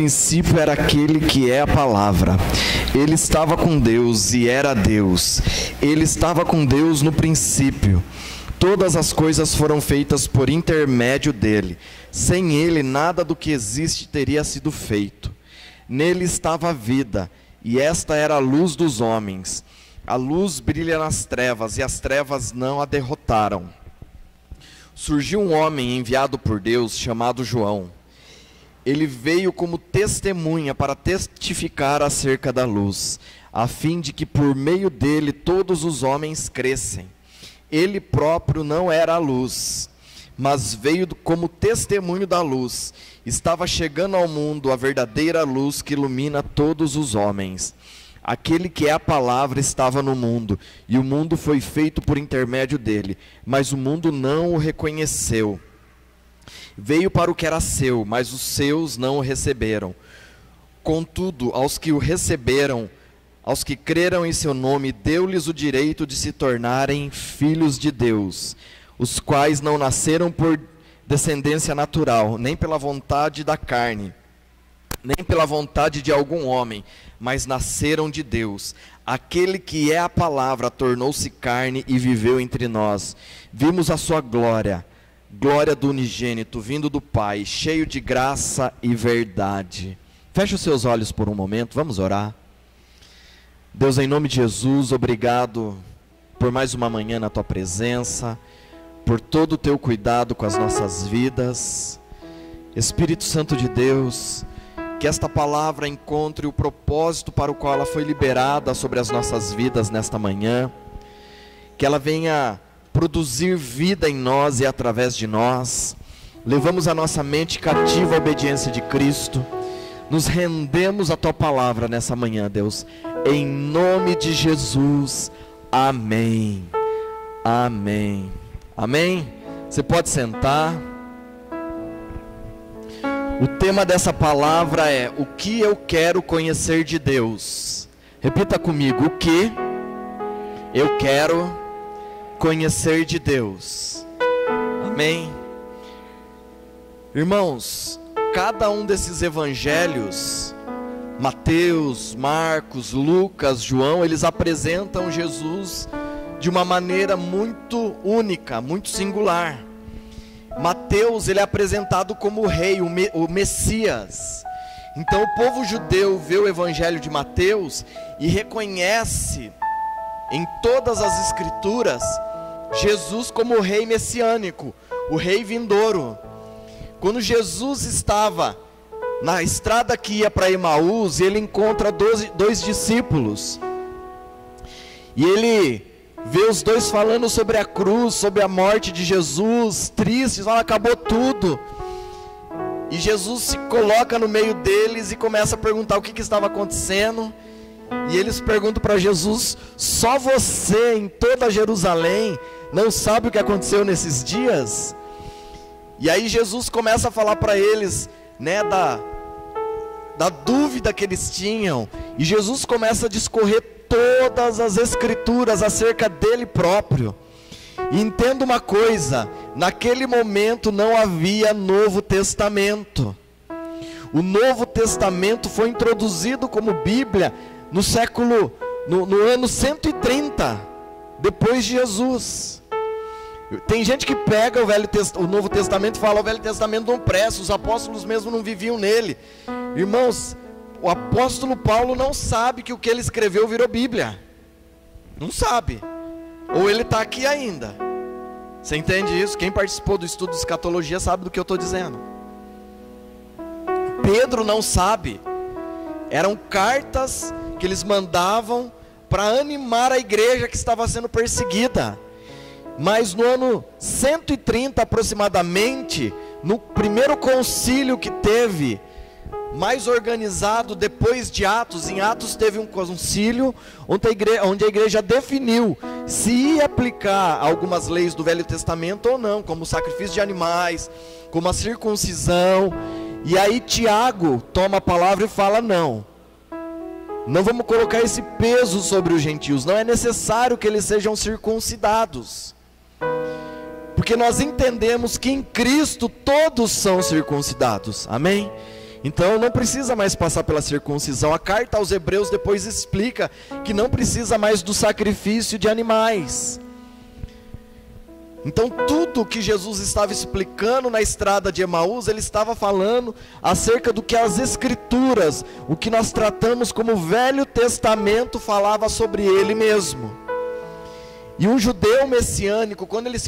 princípio era aquele que é a palavra. Ele estava com Deus e era Deus. Ele estava com Deus no princípio. Todas as coisas foram feitas por intermédio dele. Sem ele, nada do que existe teria sido feito. Nele estava a vida, e esta era a luz dos homens. A luz brilha nas trevas, e as trevas não a derrotaram. Surgiu um homem enviado por Deus, chamado João. Ele veio como testemunha para testificar acerca da luz, a fim de que por meio dele todos os homens crescem. Ele próprio não era a luz, mas veio como testemunho da luz. Estava chegando ao mundo a verdadeira luz que ilumina todos os homens. Aquele que é a palavra estava no mundo, e o mundo foi feito por intermédio dele, mas o mundo não o reconheceu. Veio para o que era seu, mas os seus não o receberam. Contudo, aos que o receberam, aos que creram em seu nome, deu-lhes o direito de se tornarem filhos de Deus, os quais não nasceram por descendência natural, nem pela vontade da carne, nem pela vontade de algum homem, mas nasceram de Deus. Aquele que é a palavra tornou-se carne e viveu entre nós. Vimos a sua glória, glória do unigênito, vindo do Pai, cheio de graça e verdade. Feche os seus olhos por um momento, vamos orar. Deus, em nome de Jesus, obrigado por mais uma manhã na Tua presença, por todo o Teu cuidado com as nossas vidas. Espírito Santo de Deus, que esta palavra encontre o propósito para o qual ela foi liberada sobre as nossas vidas nesta manhã, que ela venha produzir vida em nós e através de nós. Levamos a nossa mente cativa à obediência de Cristo, nos rendemos à Tua palavra nessa manhã, Deus, em nome de Jesus, amém, amém, amém. Você pode sentar. O tema dessa palavra é: o que eu quero conhecer de Deus. Repita comigo: o que eu quero conhecer de Deus. Amém? Irmãos, cada um desses evangelhos, Mateus, Marcos, Lucas, João, eles apresentam Jesus de uma maneira muito única, muito singular. Mateus, ele é apresentado como o rei, o Messias. Então o povo judeu vê o evangelho de Mateus e reconhece em todas as escrituras Jesus como o rei messiânico, o rei vindouro. Quando Jesus estava na estrada que ia para Emaús, ele encontra dois discípulos, e ele vê os dois falando sobre a cruz, sobre a morte de Jesus, tristes, acabou tudo. E Jesus se coloca no meio deles e começa a perguntar o que estava acontecendo. E eles perguntam para Jesus: só você em toda Jerusalém não sabe o que aconteceu nesses dias? E aí Jesus começa a falar para eles, né, da dúvida que eles tinham. E Jesus começa a discorrer todas as escrituras acerca dele próprio. E entenda uma coisa: naquele momento não havia Novo Testamento. O Novo Testamento foi introduzido como Bíblia no ano 130 depois de Jesus. Tem gente que pega o Novo Testamento e fala: o Velho Testamento não presta, os apóstolos mesmo não viviam nele. Irmãos, o apóstolo Paulo não sabe que o que ele escreveu virou Bíblia. Não sabe. Ou ele está aqui ainda. Você entende isso? Quem participou do estudo de escatologia sabe do que eu estou dizendo. Pedro não sabe. Eram cartas que eles mandavam para animar a igreja que estava sendo perseguida. Mas no ano 130 aproximadamente, no primeiro concílio que teve, mais organizado depois de Atos, em Atos teve um concílio onde a igreja definiu se ia aplicar algumas leis do Velho Testamento ou não, como o sacrifício de animais, como a circuncisão. E aí Tiago toma a palavra e fala: não vamos colocar esse peso sobre os gentios, não é necessário que eles sejam circuncidados, porque nós entendemos que em Cristo todos são circuncidados, amém? Então não precisa mais passar pela circuncisão. A carta aos Hebreus depois explica que não precisa mais do sacrifício de animais. Então tudo que Jesus estava explicando na estrada de Emaús, ele estava falando acerca do que as Escrituras, o que nós tratamos como Velho Testamento, falava sobre ele mesmo. E um judeu messiânico, quando ele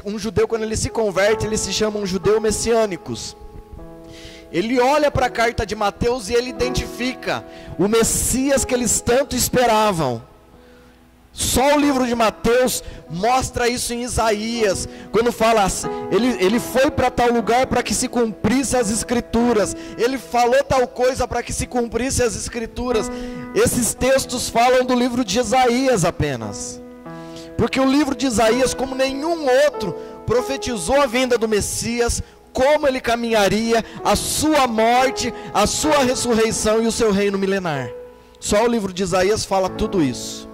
se converte, ele se chama um judeu messiânicos. Ele olha para a carta de Mateus e ele identifica o Messias que eles tanto esperavam. Só o livro de Mateus mostra isso em Isaías, quando fala, ele foi para tal lugar para que se cumprisse as Escrituras, ele falou tal coisa para que se cumprisse as Escrituras. Esses textos falam do livro de Isaías apenas, porque o livro de Isaías, como nenhum outro, profetizou a vinda do Messias, como ele caminharia, a sua morte, a sua ressurreição e o seu reino milenar. Só o livro de Isaías fala tudo isso.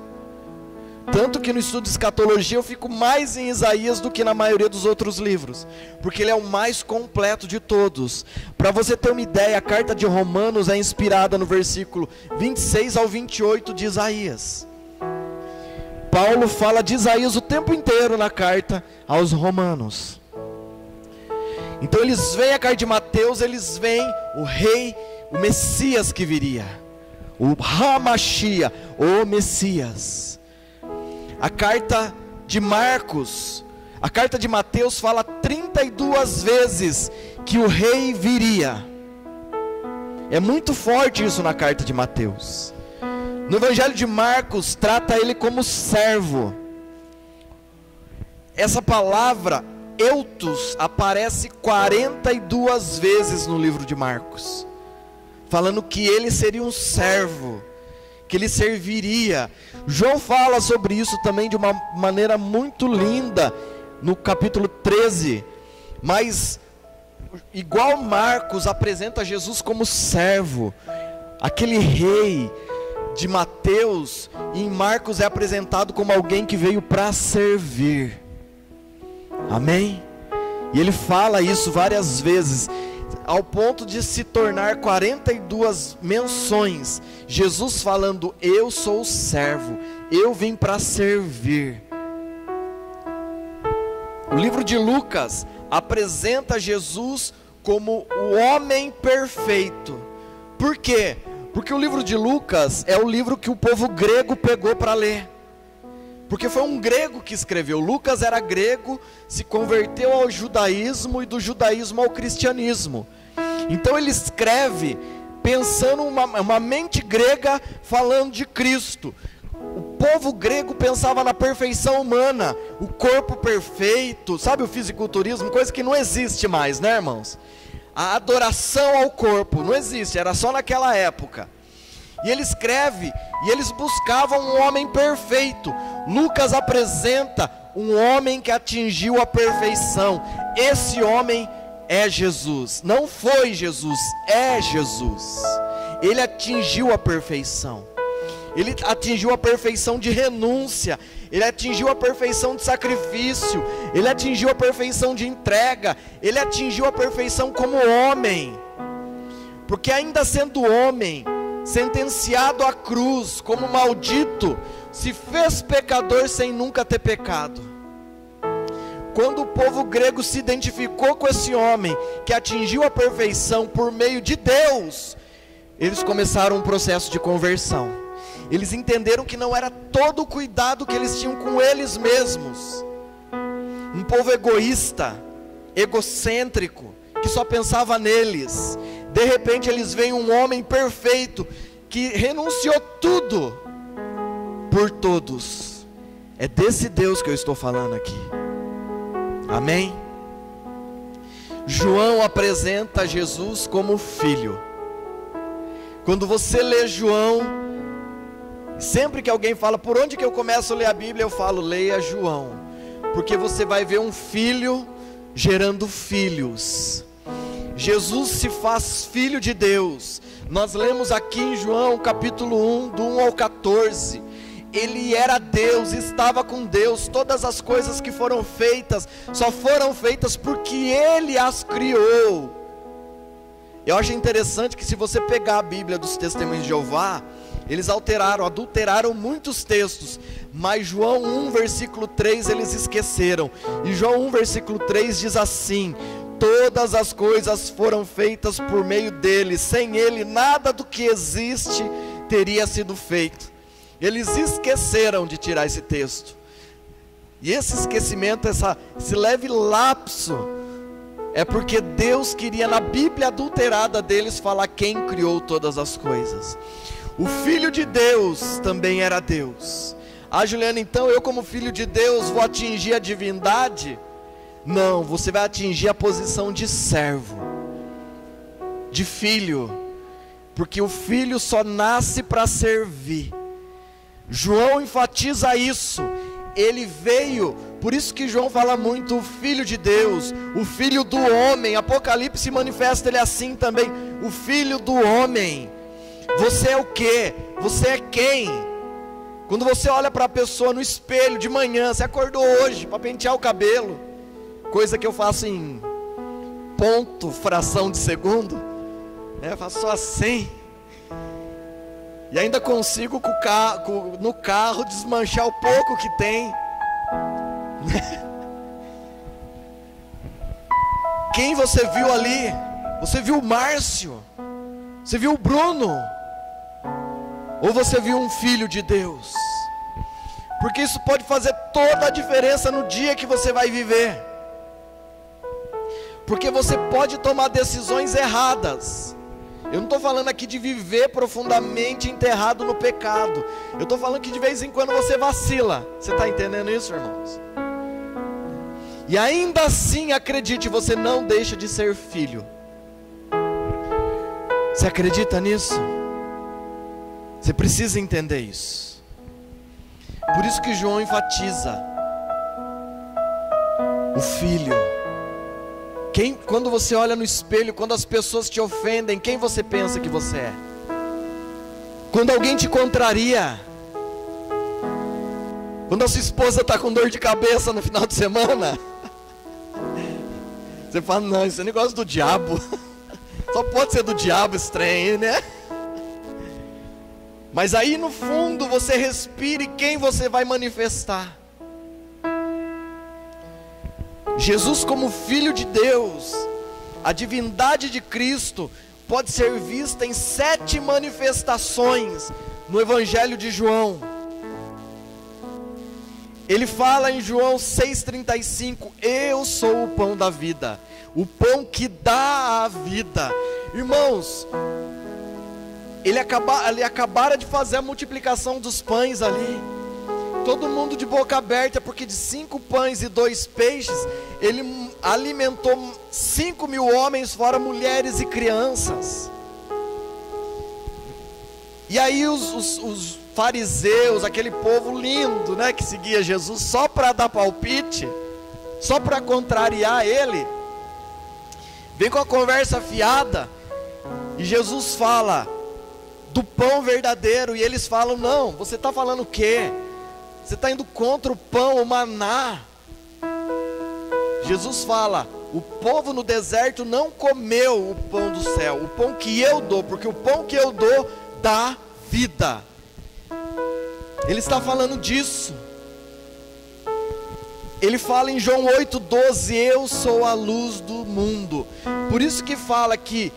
Tanto que no estudo de escatologia eu fico mais em Isaías do que na maioria dos outros livros, porque ele é o mais completo de todos. Para você ter uma ideia, a carta de Romanos é inspirada no versículo 26 ao 28 de Isaías. Paulo fala de Isaías o tempo inteiro na carta aos Romanos. Então eles veem a carta de Mateus, eles veem o rei, o Messias que viria, o Hamashia, o Messias. A carta de Marcos, a carta de Mateus fala 32 vezes que o rei viria. É muito forte isso na carta de Mateus. No Evangelho de Marcos trata ele como servo. Essa palavra eutos aparece 42 vezes no livro de Marcos, falando que ele seria um servo, que ele serviria. João fala sobre isso também de uma maneira muito linda no capítulo 13, mas igual Marcos apresenta Jesus como servo, aquele rei de Mateus, e em Marcos é apresentado como alguém que veio para servir. Amém? E ele fala isso várias vezes, ao ponto de se tornar 42 menções, Jesus falando: eu sou o servo, eu vim para servir. O livro de Lucas apresenta Jesus como o homem perfeito. Por quê? Porque o livro de Lucas é o livro que o povo grego pegou para ler, porque foi um grego que escreveu. Lucas era grego, se converteu ao judaísmo e do judaísmo ao cristianismo. Então ele escreve pensando uma mente grega falando de Cristo. O povo grego pensava na perfeição humana, o corpo perfeito, sabe o fisiculturismo, coisa que não existe mais, né, irmãos? A adoração ao corpo não existe, era só naquela época. E ele escreve, e eles buscavam um homem perfeito. Lucas apresenta um homem que atingiu a perfeição. Esse homem é Jesus. Não foi Jesus, é Jesus. Ele atingiu a perfeição. Ele atingiu a perfeição de renúncia. Ele atingiu a perfeição de sacrifício. Ele atingiu a perfeição de entrega. Ele atingiu a perfeição como homem. Porque ainda sendo homem, sentenciado à cruz como maldito, se fez pecador sem nunca ter pecado. Quando o povo grego se identificou com esse homem que atingiu a perfeição por meio de Deus, eles começaram um processo de conversão. Eles entenderam que não era todo o cuidado que eles tinham com eles mesmos. Um povo egoísta, egocêntrico, que só pensava neles. De repente eles veem um homem perfeito que renunciou tudo por todos. É desse Deus que eu estou falando aqui. Amém? João apresenta Jesus como filho. Quando você lê João, sempre que alguém fala por onde que eu começo a ler a Bíblia, eu falo: leia João, porque você vai ver um filho gerando filhos. Jesus se faz filho de Deus. Nós lemos aqui em João capítulo 1, do 1 ao 14. Ele era Deus, estava com Deus. Todas as coisas que foram feitas, só foram feitas porque Ele as criou. Eu acho interessante que, se você pegar a Bíblia dos Testemunhos de Jeová, eles adulteraram muitos textos, mas João 1 versículo 3 eles esqueceram. E João 1 versículo 3 diz assim: todas as coisas foram feitas por meio dele, sem ele nada do que existe teria sido feito. Eles esqueceram de tirar esse texto. E esse esquecimento, esse leve lapso, é porque Deus queria, na Bíblia adulterada deles, falar quem criou todas as coisas. O Filho de Deus também era Deus. Ah, Juliana, então eu, como Filho de Deus, vou atingir a divindade? Não, você vai atingir a posição de servo, de filho, porque o filho só nasce para servir. João enfatiza isso. Ele veio, por isso que João fala muito o Filho de Deus, o Filho do homem. Apocalipse manifesta ele assim também: o Filho do homem. Você é o quê? Você é quem? Quando você olha para a pessoa no espelho de manhã, você acordou hoje para pentear o cabelo, coisa que eu faço em ponto, fração de segundo, né? Eu faço só assim, e ainda consigo no carro desmanchar o pouco que tem. Quem você viu ali? Você viu o Márcio? Você viu o Bruno? Ou você viu um filho de Deus? Porque isso pode fazer toda a diferença no dia que você vai viver. Porque você pode tomar decisões erradas. Eu não estou falando aqui de viver profundamente enterrado no pecado. Eu estou falando que de vez em quando você vacila. Você está entendendo isso, irmãos? E ainda assim, acredite, você não deixa de ser filho. Você acredita nisso? Você precisa entender isso. Por isso que João enfatiza o filho. Quando você olha no espelho, quando as pessoas te ofendem, quem você pensa que você é? Quando alguém te contraria, quando a sua esposa está com dor de cabeça no final de semana, você fala: não, isso é negócio do diabo. Só pode ser do diabo esse trem, né? Mas aí no fundo você respira, e quem você vai manifestar? Jesus, como Filho de Deus, a divindade de Cristo, pode ser vista em 7 manifestações no Evangelho de João. Ele fala em João 6,35: eu sou o pão da vida, o pão que dá a vida. Irmãos, ele acabara de fazer a multiplicação dos pães ali. Todo mundo de boca aberta, porque de 5 pães e 2 peixes, ele alimentou 5.000 homens, fora mulheres e crianças. E aí os fariseus, aquele povo lindo, né, que seguia Jesus só para dar palpite, só para contrariar ele, vem com a conversa fiada, e Jesus fala do pão verdadeiro, e eles falam: não, você está falando o quê? Você está indo contra o pão, o maná. Jesus fala: o povo no deserto não comeu o pão do céu, o pão que eu dou, porque o pão que eu dou dá vida. Ele está falando disso. Ele fala em João 8,12: eu sou a luz do mundo. Por isso que fala que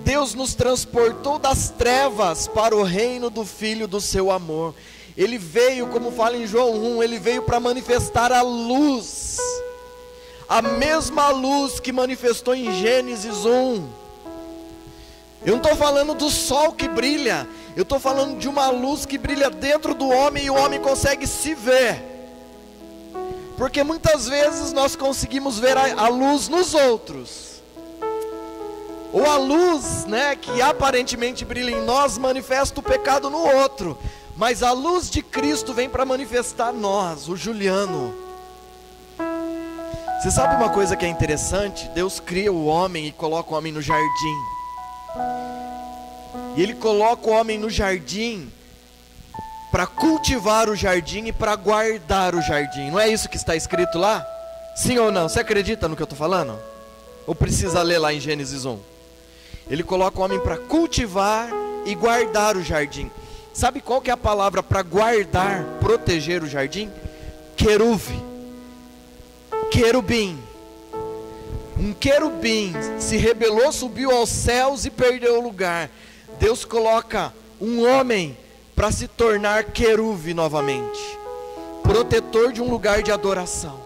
Deus nos transportou das trevas para o reino do Filho do seu amor. Ele veio, como fala em João 1, ele veio para manifestar a luz, a mesma luz que manifestou em Gênesis 1. Eu não estou falando do sol que brilha, eu estou falando de uma luz que brilha dentro do homem, e o homem consegue se ver. Porque muitas vezes nós conseguimos ver a luz nos outros, ou a luz, né, que aparentemente brilha em nós, manifesta o pecado no outro. Mas a luz de Cristo vem para manifestar nós, o Juliano. Você sabe uma coisa que é interessante? Deus cria o homem e coloca o homem no jardim. E Ele coloca o homem no jardim para cultivar o jardim e para guardar o jardim. Não é isso que está escrito lá? Sim ou não? Você acredita no que eu estou falando? Ou precisa ler lá em Gênesis 1? Ele coloca o homem para cultivar e guardar o jardim. Sabe qual que é a palavra para guardar, proteger o jardim? Queruve, querubim. Um querubim se rebelou, subiu aos céus e perdeu o lugar. Deus coloca um homem para se tornar queruve novamente, protetor de um lugar de adoração.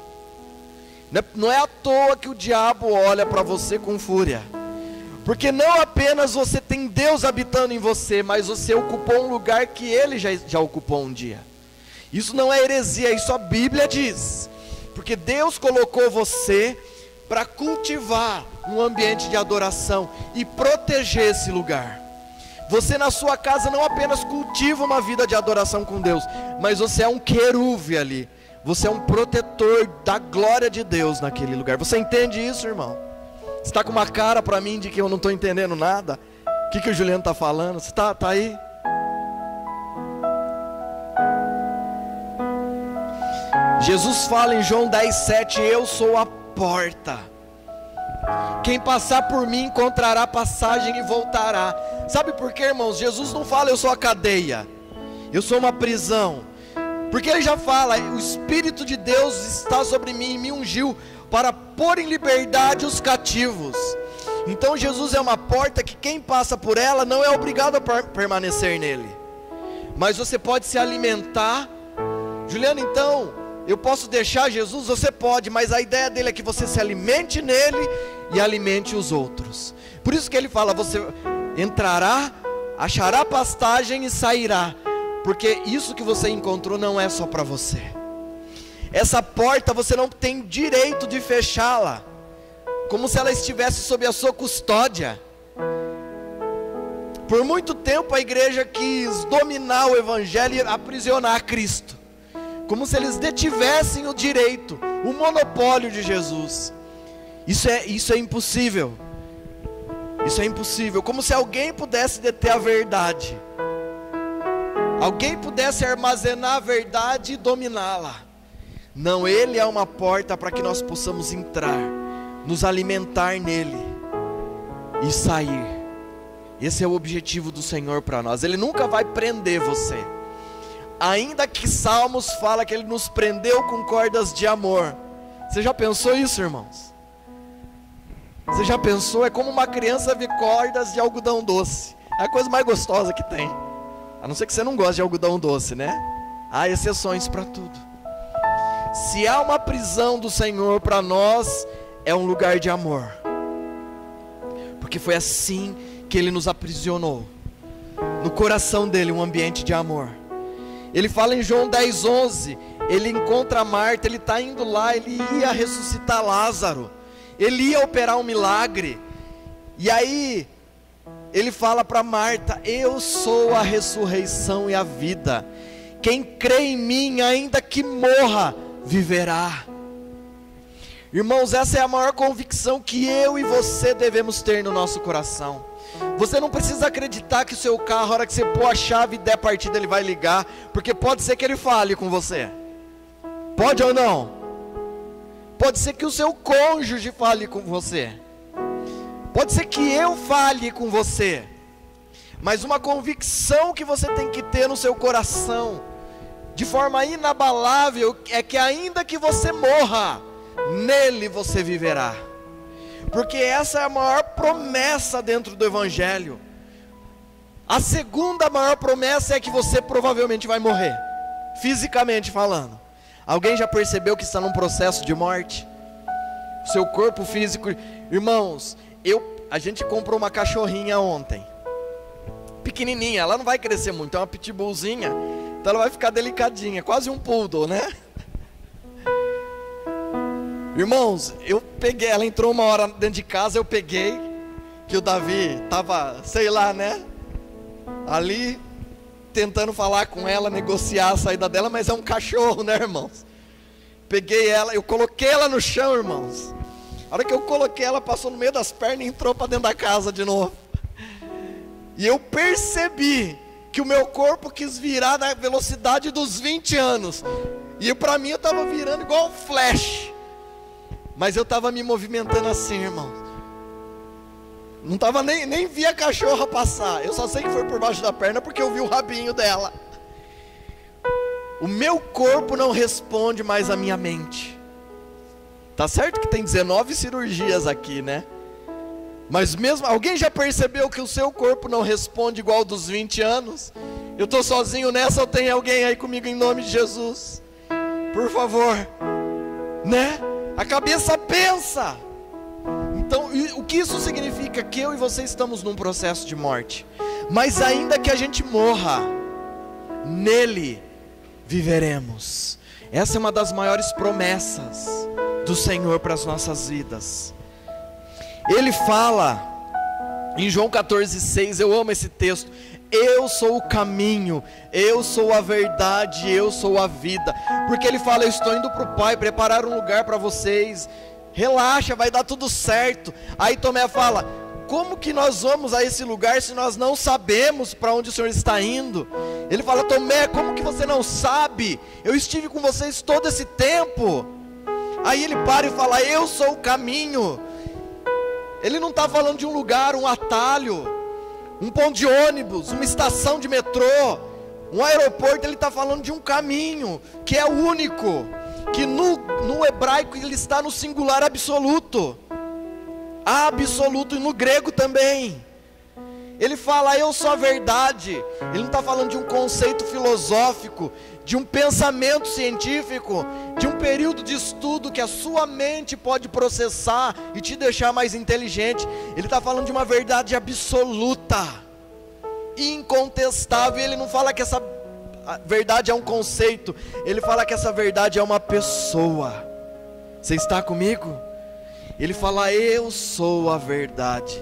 Não é à toa que o diabo olha para você com fúria, porque não apenas você tem Deus habitando em você, mas você ocupou um lugar que Ele já ocupou um dia. Isso não é heresia, isso a Bíblia diz, porque Deus colocou você para cultivar um ambiente de adoração e proteger esse lugar. Você na sua casa não apenas cultiva uma vida de adoração com Deus, mas você é um queruve ali. Você é um protetor da glória de Deus naquele lugar. Você entende isso, irmão? Você está com uma cara para mim de que eu não estou entendendo nada? O que o Juliano está falando? Você está aí? Jesus fala em João 10,7: eu sou a porta. Quem passar por mim encontrará passagem e voltará. Sabe por quê, irmãos? Jesus não fala eu sou a cadeia, eu sou uma prisão. Porque Ele já fala, o Espírito de Deus está sobre mim e me ungiu para pôr em liberdade os cativos. Então Jesus é uma porta que quem passa por ela não é obrigado a permanecer nele, mas você pode se alimentar. Juliano, então eu posso deixar Jesus? Você pode, mas a ideia dele é que você se alimente nele e alimente os outros. Por isso que ele fala, você entrará, achará pastagem e sairá, porque isso que você encontrou não é só para você. Essa porta você não tem direito de fechá-la, como se ela estivesse sob a sua custódia. Por muito tempo a igreja quis dominar o evangelho e aprisionar Cristo, como se eles detivessem o direito, o monopólio de Jesus. Isso é impossível. Isso é impossível. Como se alguém pudesse deter a verdade, alguém pudesse armazenar a verdade e dominá-la. Não, Ele é uma porta para que nós possamos entrar, nos alimentar nele e sair. Esse é o objetivo do Senhor para nós. Ele nunca vai prender você, ainda que Salmos fala que Ele nos prendeu com cordas de amor. Você já pensou isso, irmãos? Você já pensou? É como uma criança ver cordas de algodão doce. É a coisa mais gostosa que tem. A não ser que você não goste de algodão doce, né? Há exceções para tudo. Se há uma prisão do Senhor para nós, é um lugar de amor, porque foi assim que Ele nos aprisionou. No coração dele, um ambiente de amor. Ele fala em João 10,11, ele encontra Marta, ele está indo lá, ele ia ressuscitar Lázaro, ele ia operar um milagre, e aí ele fala para Marta: eu sou a ressurreição e a vida, quem crê em mim, ainda que morra, viverá. Irmãos, essa é a maior convicção que eu e você devemos ter no nosso coração. Você não precisa acreditar que o seu carro, a hora que você pôr a chave e der partida, ele vai ligar, porque pode ser que ele fale com você. Pode ou não? Pode ser que o seu cônjuge fale com você, pode ser que eu fale com você, mas uma convicção que você tem que ter no seu coração, de forma inabalável, é que ainda que você morra, nele você viverá. Porque essa é a maior promessa dentro do evangelho. A segunda maior promessa é que você provavelmente vai morrer, fisicamente falando. Alguém já percebeu que está num processo de morte? Seu corpo físico. Irmãos, a gente comprou uma cachorrinha ontem, pequenininha, ela não vai crescer muito, é uma pitbullzinha, então ela vai ficar delicadinha, quase um poodle, né? Irmãos, eu peguei, ela entrou uma hora dentro de casa, eu peguei, que o Davi estava, sei lá, né, ali, tentando falar com ela, negociar a saída dela, mas é um cachorro, né, irmãos? Peguei ela, eu coloquei ela no chão, irmãos. A hora que eu coloquei ela, passou no meio das pernas e entrou para dentro da casa de novo. E eu percebi que o meu corpo quis virar na velocidade dos 20 anos. E para mim eu estava virando igual um flash. Mas eu estava me movimentando assim, irmão. Não tava nem vi a cachorra passar. Eu só sei que foi por baixo da perna porque eu vi o rabinho dela. O meu corpo não responde mais à minha mente. Tá certo que tem 19 cirurgias aqui, né? Mas mesmo, alguém já percebeu que o seu corpo não responde igual ao dos 20 anos? Eu estou sozinho nessa ou tem alguém aí comigo em nome de Jesus? Por favor, né? A cabeça pensa. Então, o que isso significa? Que eu e você estamos num processo de morte. Mas ainda que a gente morra, nele viveremos. Essa é uma das maiores promessas do Senhor para as nossas vidas. Ele fala em João 14,6, eu amo esse texto: eu sou o caminho, eu sou a verdade, eu sou a vida. Porque ele fala: eu estou indo para o Pai preparar um lugar para vocês, relaxa, vai dar tudo certo. Aí Tomé fala: como que nós vamos a esse lugar se nós não sabemos para onde o Senhor está indo? Ele fala: Tomé, como que você não sabe? Eu estive com vocês todo esse tempo. Aí ele para e fala: eu sou o caminho. Ele não está falando de um lugar, um atalho, um ponto de ônibus, uma estação de metrô, um aeroporto. Ele está falando de um caminho, que é único, que no hebraico ele está no singular absoluto, absoluto, e no grego também. Ele fala: eu sou a verdade. Ele não está falando de um conceito filosófico, de um pensamento científico, de um período de estudo que a sua mente pode processar e te deixar mais inteligente. Ele está falando de uma verdade absoluta, incontestável. Ele não fala que essa verdade é um conceito, ele fala que essa verdade é uma pessoa. Você está comigo? Ele fala: eu sou a verdade.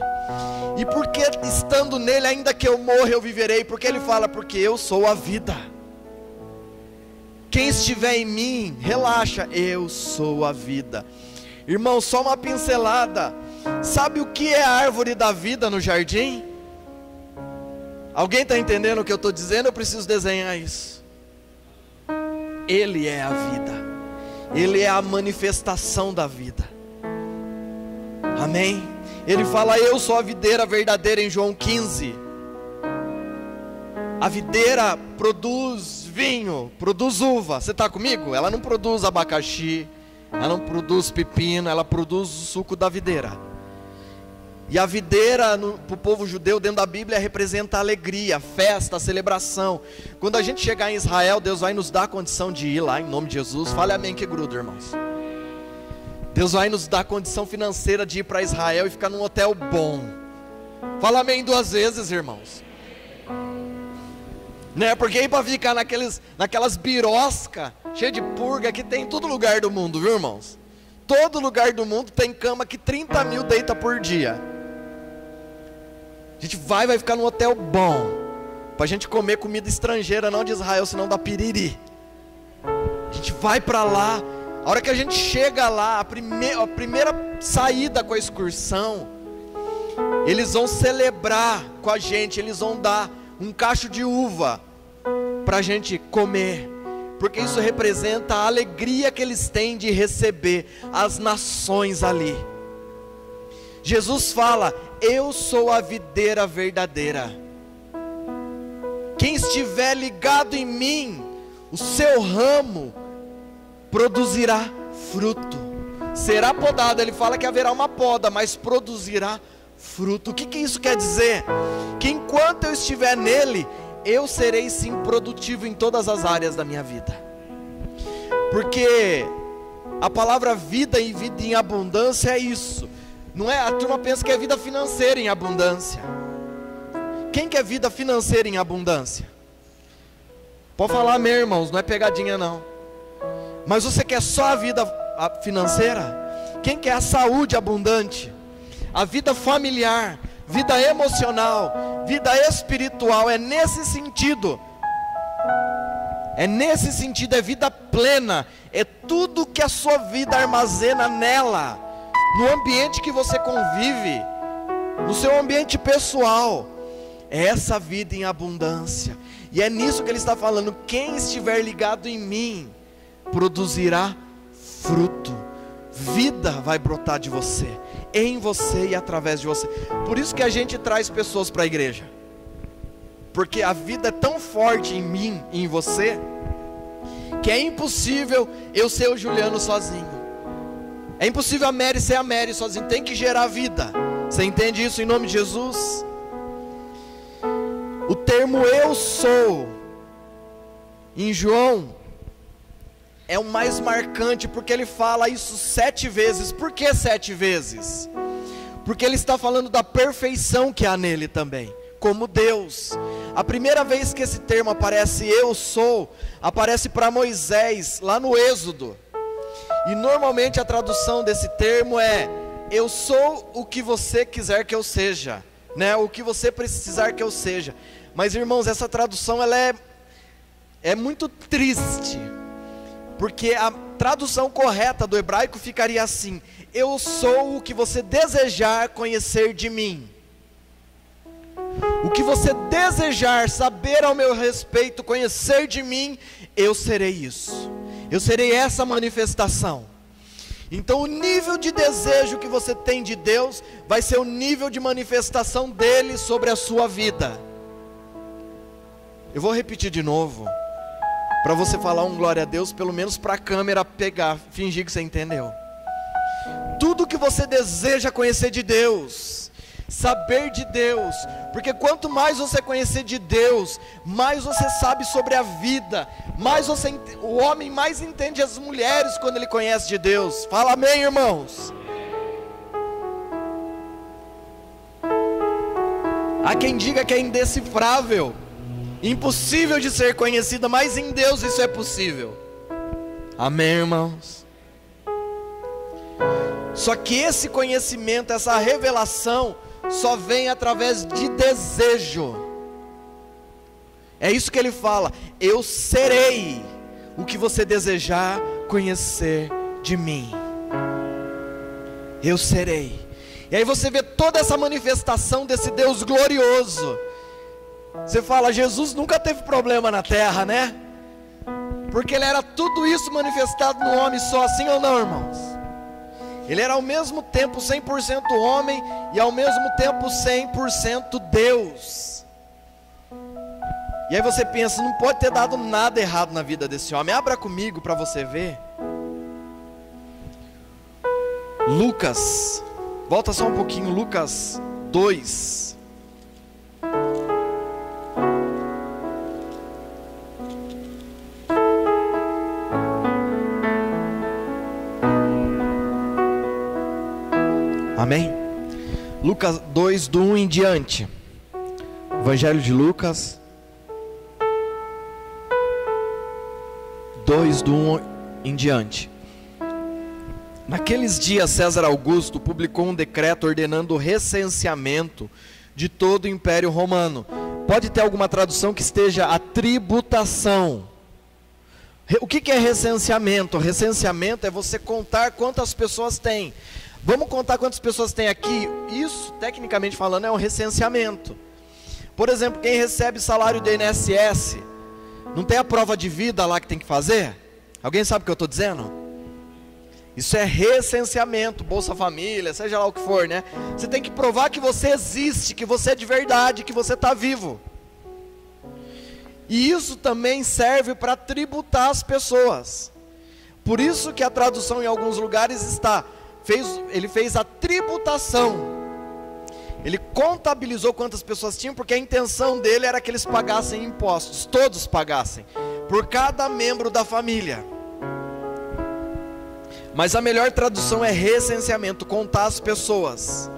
E porque estando nele, ainda que eu morra, eu viverei. Porque ele fala: porque eu sou a vida. Quem estiver em mim, relaxa, eu sou a vida. Irmão, só uma pincelada. Sabe o que é a árvore da vida no jardim? Alguém está entendendo o que eu estou dizendo? Eu preciso desenhar isso. Ele é a vida. Ele é a manifestação da vida. Amém? Ele fala: eu sou a videira verdadeira em João 15. A videira produz vinho, produz uva. Você está comigo? Ela não produz abacaxi, ela não produz pepino, ela produz o suco da videira. E a videira, para o povo judeu, dentro da Bíblia, representa a alegria, a festa, a celebração. Quando a gente chegar em Israel, Deus vai nos dar a condição de ir lá, em nome de Jesus. Fale amém que gruda, irmãos. Deus vai nos dar a condição financeira de ir para Israel e ficar num hotel bom. Fala amém 2 vezes, irmãos. Né? Porque aí para ficar naquelas biroscas, cheia de purga, que tem em todo lugar do mundo, viu, irmãos? Todo lugar do mundo tem cama que 30 mil deita por dia. A gente vai ficar num hotel bom, para a gente comer comida estrangeira, não de Israel, senão da piriri. A gente vai para lá. A hora que a gente chega lá, a primeira saída com a excursão, eles vão celebrar com a gente, eles vão dar um cacho de uva para a gente comer, porque isso representa a alegria que eles têm de receber as nações ali. Jesus fala: eu sou a videira verdadeira. Quem estiver ligado em mim, o seu ramo produzirá fruto. Será podado. Ele fala que haverá uma poda, mas produzirá fruto. O que isso quer dizer? Que enquanto eu estiver nele, eu serei sim produtivo em todas as áreas da minha vida. Porque a palavra vida e vida em abundância é isso. Não é? A turma pensa que é vida financeira em abundância. Quem quer vida financeira em abundância? Pode falar, meus irmãos, não é pegadinha não. Mas você quer só a vida financeira? Quem quer a saúde abundante? A vida familiar, vida emocional, vida espiritual? É nesse sentido. É nesse sentido, é vida plena. É tudo que a sua vida armazena nela, no ambiente que você convive, no seu ambiente pessoal. É essa vida em abundância. E é nisso que ele está falando: quem estiver ligado em mim produzirá fruto. Vida vai brotar de você. em você e através de você. Por isso que a gente traz pessoas para a igreja, porque a vida é tão forte em mim e em você, que é impossível eu ser o Juliano sozinho. É impossível a Mary ser a Mary sozinho. Tem que gerar vida. Você entende isso em nome de Jesus? O termo eu sou em João é o mais marcante, porque ele fala isso 7 vezes. Por que 7 vezes? Porque ele está falando da perfeição que há nele também, como Deus. A primeira vez que esse termo aparece, eu sou, aparece para Moisés, lá no Êxodo. E normalmente a tradução desse termo é: eu sou o que você quiser que eu seja, né? O que você precisar que eu seja. Mas irmãos, essa tradução ela é muito triste, porque a tradução correta do hebraico ficaria assim: eu sou o que você desejar conhecer de mim. O que você desejar saber ao meu respeito, conhecer de mim, eu serei isso. Eu serei essa manifestação. Então o nível de desejo que você tem de Deus vai ser o nível de manifestação dele sobre a sua vida. Eu vou repetir de novo, para você falar um glória a Deus, pelo menos para a câmera pegar, fingir que você entendeu. Tudo que você deseja conhecer de Deus, saber de Deus, porque quanto mais você conhecer de Deus, mais você sabe sobre a vida, mais o homem mais entende as mulheres quando ele conhece de Deus. Fala amém, irmãos. Há quem diga que é indecifrável, impossível de ser conhecida, mas em Deus isso é possível. Amém, irmãos? Só que esse conhecimento, essa revelação, só vem através de desejo. É isso que ele fala: eu serei o que você desejar conhecer de mim. Eu serei. E aí você vê toda essa manifestação desse Deus glorioso. Você fala, Jesus nunca teve problema na terra, né? Porque ele era tudo isso manifestado no homem só, assim ou não, irmãos? Ele era ao mesmo tempo 100% homem e ao mesmo tempo 100% Deus. E aí você pensa, não pode ter dado nada errado na vida desse homem. Abra comigo para você ver Lucas, volta só um pouquinho, Lucas 2. Amém? Lucas 2, do 1 em diante. Evangelho de Lucas 2, do 1 em diante. Naqueles dias César Augusto publicou um decreto ordenando o recenseamento de todo o Império Romano. Pode ter alguma tradução que esteja a tributação. O que é recenseamento? Recenseamento é você contar quantas pessoas tem. Vamos contar quantas pessoas tem aqui? Isso, tecnicamente falando, é um recenseamento. Por exemplo, quem recebe salário do INSS, não tem a prova de vida lá que tem que fazer? Alguém sabe o que eu estou dizendo? Isso é recenseamento, Bolsa Família, seja lá o que for, né? Você tem que provar que você existe, que você é de verdade, que você está vivo. E isso também serve para tributar as pessoas. Por isso que a tradução em alguns lugares está... ele fez a tributação. Ele contabilizou quantas pessoas tinham, porque a intenção dele era que eles pagassem impostos, todos pagassem, por cada membro da família. Mas a melhor tradução é recenseamento, contar as pessoas.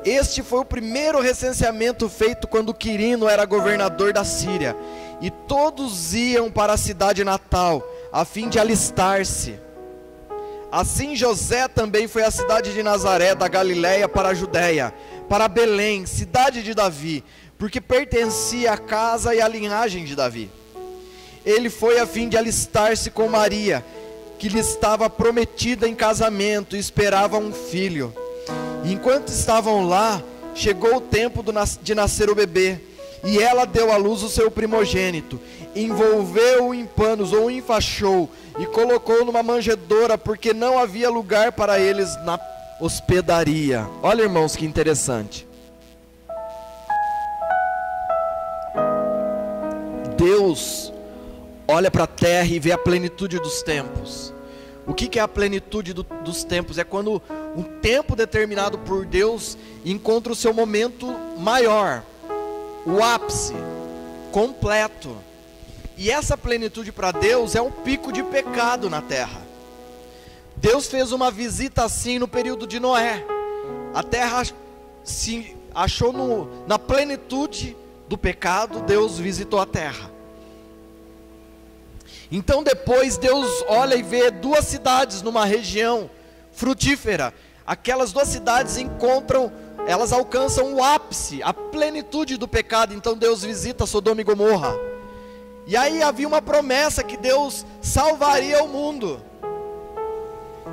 Este foi o primeiro recenseamento feito quando Quirino era governador da Síria, e todos iam para a cidade natal, a fim de alistar-se. Assim José também foi à cidade de Nazaré da Galiléia para a Judéia, para Belém, cidade de Davi, porque pertencia à casa e à linhagem de Davi. Ele foi a fim de alistar-se com Maria, que lhe estava prometida em casamento e esperava um filho. E enquanto estavam lá, chegou o tempo de nascer o bebê, e ela deu à luz o seu primogênito, envolveu-o em panos ou enfaixou, e colocou numa manjedoura, porque não havia lugar para eles hospedaria. Olha, irmãos, que interessante. Deus olha para a terra e vê a plenitude dos tempos. O que é a plenitude dos tempos? É quando um tempo determinado por Deus encontra o seu momento maior, o ápice, completo. E essa plenitude para Deus é um pico de pecado na terra. Deus fez uma visita assim no período de Noé. A terra se achou na plenitude do pecado, Deus visitou a terra. Então depois Deus olha e vê duas cidades numa região frutífera. Aquelas duas cidades elas alcançam o ápice, a plenitude do pecado. Então Deus visita Sodoma e Gomorra. E aí havia uma promessa que Deus salvaria o mundo.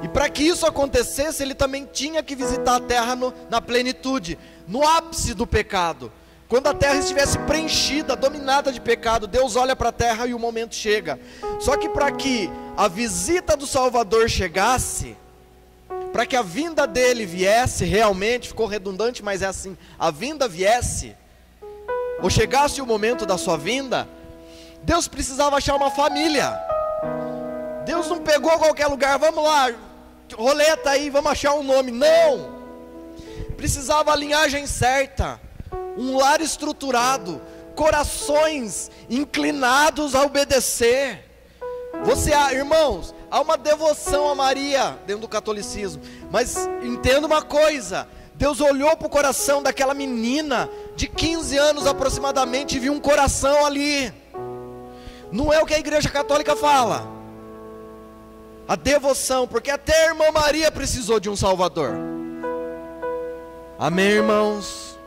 E para que isso acontecesse, Ele também tinha que visitar a terra na plenitude, no ápice do pecado. Quando a terra estivesse preenchida, dominada de pecado, Deus olha para a terra e o momento chega. Só que para que a visita do Salvador chegasse, para que a vinda dele viesse realmente, ficou redundante, mas é assim, a vinda viesse, ou chegasse o momento da sua vinda, Deus precisava achar uma família. Deus não pegou qualquer lugar, vamos lá, roleta aí, vamos achar um nome. Não, precisava a linhagem certa, um lar estruturado, corações inclinados a obedecer. Irmãos, há uma devoção a Maria dentro do catolicismo, mas entenda uma coisa: Deus olhou para o coração daquela menina de 15 anos aproximadamente e viu um coração ali. Não é o que a Igreja Católica fala, a devoção, porque até a irmã Maria precisou de um Salvador. Amém, irmãos?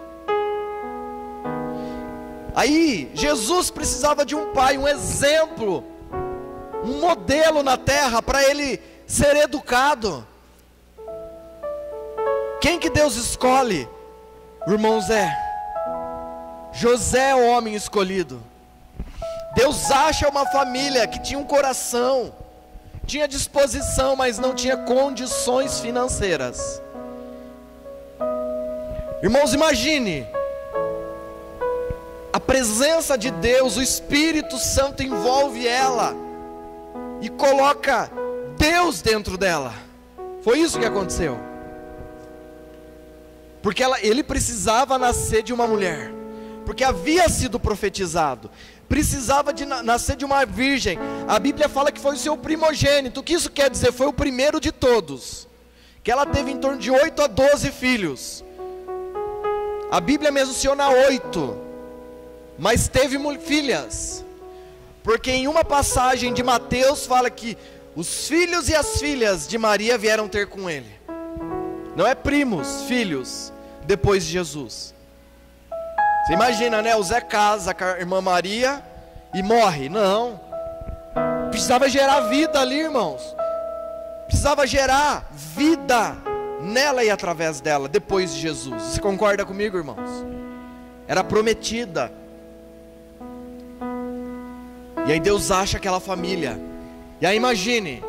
Aí Jesus precisava de um pai, um exemplo, um modelo na terra para ele ser educado. Quem que Deus escolhe, irmãos? José, o homem escolhido. Deus acha uma família que tinha um coração, tinha disposição, mas não tinha condições financeiras. Irmãos, imagine, a presença de Deus, o Espírito Santo envolve ela e coloca Deus dentro dela. Foi isso que aconteceu. Porque ele precisava nascer de uma mulher, porque havia sido profetizado, precisava de nascer de uma virgem. A Bíblia fala que foi o seu primogênito. O que isso quer dizer? Foi o primeiro de todos, que ela teve em torno de 8 a 12 filhos. A Bíblia menciona 8, mas teve filhas, porque em uma passagem de Mateus fala que os filhos e as filhas de Maria vieram ter com ele. Não é primos, filhos, depois de Jesus. Você imagina, né? O Zé casa com a irmã Maria e morre. Não, precisava gerar vida ali, irmãos. Precisava gerar vida nela e através dela, depois de Jesus. Você concorda comigo, irmãos? Era prometida. E aí Deus acha aquela família. E aí imagine,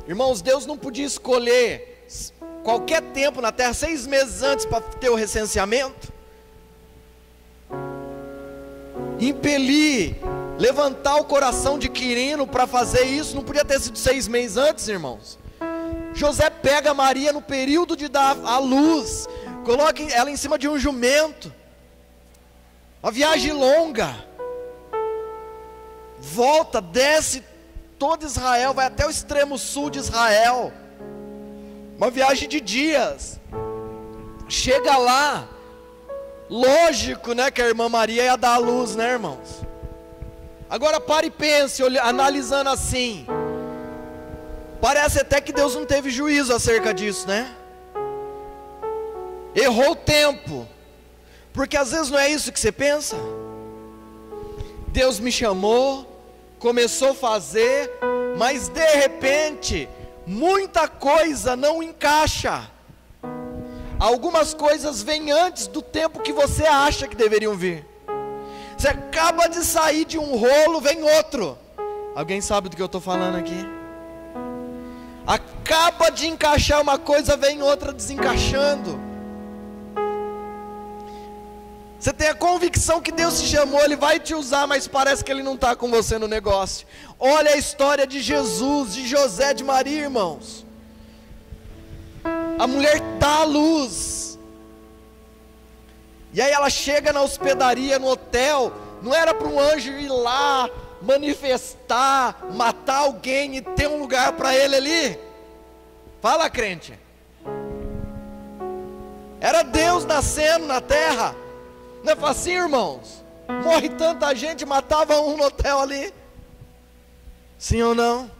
irmãos, Deus não podia escolher qualquer tempo na terra, 6 meses antes, para ter o recenseamento, impelir, levantar o coração de Quirino para fazer isso. Não podia ter sido 6 meses antes, irmãos. José pega Maria no período de dar a luz, coloca ela em cima de um jumento, uma viagem longa, volta, desce todo Israel, vai até o extremo sul de Israel, uma viagem de dias. Chega lá, lógico, né, que a irmã Maria ia dar a luz, né, irmãos? Agora pare e pense, analisando assim, parece até que Deus não teve juízo acerca disso, né? Errou o tempo, porque às vezes não é isso que você pensa. Deus me chamou, começou a fazer, mas de repente muita coisa não encaixa. Algumas coisas vêm antes do tempo que você acha que deveriam vir. Você acaba de sair de um rolo, vem outro. Alguém sabe do que eu estou falando aqui? Acaba de encaixar uma coisa, vem outra desencaixando. Você tem a convicção que Deus te chamou, Ele vai te usar, mas parece que Ele não está com você no negócio. Olha a história de Jesus, de José, de Maria, irmãos. A mulher dá à luz. E aí ela chega na hospedaria, no hotel. Não era para um anjo ir lá, manifestar, matar alguém e ter um lugar para ele ali? Fala, crente. Era Deus nascendo na terra. Não é facinho, irmãos? Morre tanta gente, matava um no hotel ali. Sim ou não?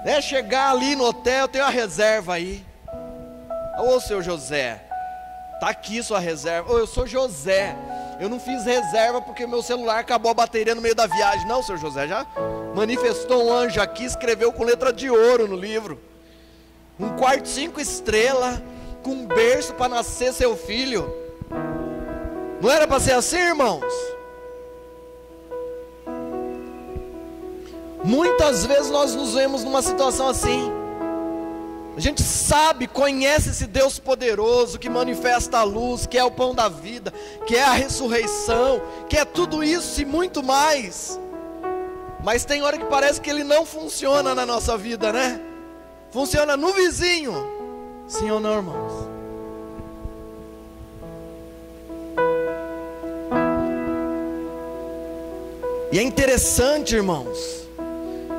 É chegar ali no hotel, tem uma reserva aí. Ô, seu José, tá aqui sua reserva. Ô, eu sou José, eu não fiz reserva porque meu celular acabou a bateria no meio da viagem. Não, seu José, já manifestou um anjo aqui, escreveu com letra de ouro no livro. Um quarto 5 estrelas, com um berço para nascer seu filho. Não era para ser assim, irmãos? Muitas vezes nós nos vemos numa situação assim. A gente sabe, conhece esse Deus poderoso que manifesta a luz, que é o pão da vida, que é a ressurreição, que é tudo isso e muito mais. Mas tem hora que parece que Ele não funciona na nossa vida, né? Funciona no vizinho. Sim ou não, irmãos? E é interessante, irmãos,